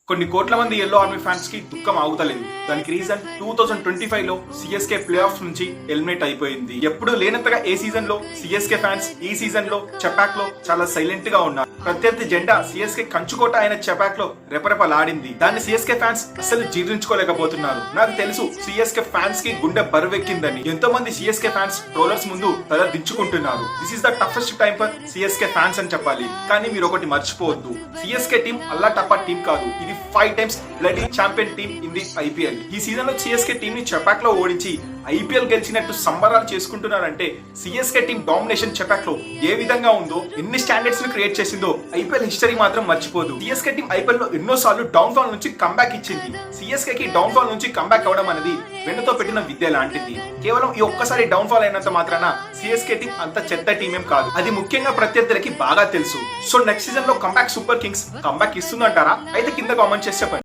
కొన్ని కోట్ల మంది ఎల్లో ఆర్మీ ఫ్యాన్స్ కి దుఃఖం ఆగుతలేదు. దానికి రీజన్ 2025 లో సిఎస్కే ప్లే ఆఫ్ నుంచి ఎలిమినేట్ అయిపోయింది. ఎప్పుడు లేనంతగా ఏ సీజన్ లో సిఎస్కే ఫ్యాన్స్ ఈ సీజన్ లో చెపాక్ లో చాలా సైలెంట్ గా ఉన్నారు. ప్రత్యర్థి జెండా సిఎస్కే కంచుకోట అయిన చెపాక్ లో రెపరెపలాడింది. దాన్ని సిఎస్కే ఫ్యాన్స్ అసలు జీర్ణించుకోలేకపోతున్నారు. నాకు తెలుసు సిఎస్కే ఫ్యాన్స్ కి గుండె బరువెక్కిందని. ఎంతో మంది సిఎస్కే ఫ్యాన్స్ ట్రోలర్స్ ముందు తల దించుకుంటున్నారు. This is the toughest time for CSK fans అని చెప్పాలి. కానీ మీరు ఒకటి మర్చిపోవద్దు, సిఎస్కే టీం అల్లా టప్పా టీం కాదు. ఇది 5 times bloody champion team in the IPL. ఈ సీజన్ లో సిఎస్కే టీం ని చెపాక్ లో ఓడించి ఐపీఎల్ గెలిచినట్టు సంబరాలు చేసుకుంటున్నారంటే సిఎస్కే టీం డామినేషన్ చెపాక్ లో ఏ విధంగా ఉందో, ఎన్ని స్టాండర్డ్స్ ని క్రియేట్ చేసిందో ఐపీఎల్ హిస్టరీ మాత్రం మర్చిపోదు. సిఎస్కే టీం ఐపీఎల్ లో ఎన్నో సార్లు డౌన్ ఫాల్ నుంచి కంబ్యాక్ ఇచ్చింది. సిఎస్కే కి డౌన్ ఫాల్ నుంచి కంబ్యాక్ అవడం అనేది వెన్నుతో పెట్టిన విద్య లాంటిది. కేవలం ఈ ఒక్కసారి డౌన్ ఫాల్ అయినంత మాత్రాన సిఎస్కే టీం అంత చెత్త టీమేం కాదు. అది ముఖ్యంగా ప్రత్యర్థులకి బాగా తెలుసు. సో నెక్స్ట్ సీజన్ లో కంబ్యాక్ సూపర్ కింగ్స్ కంబ్యాక్ ఇస్తుందంటారా? అయితే కింద కామెంట్ చేసి చెప్పండి.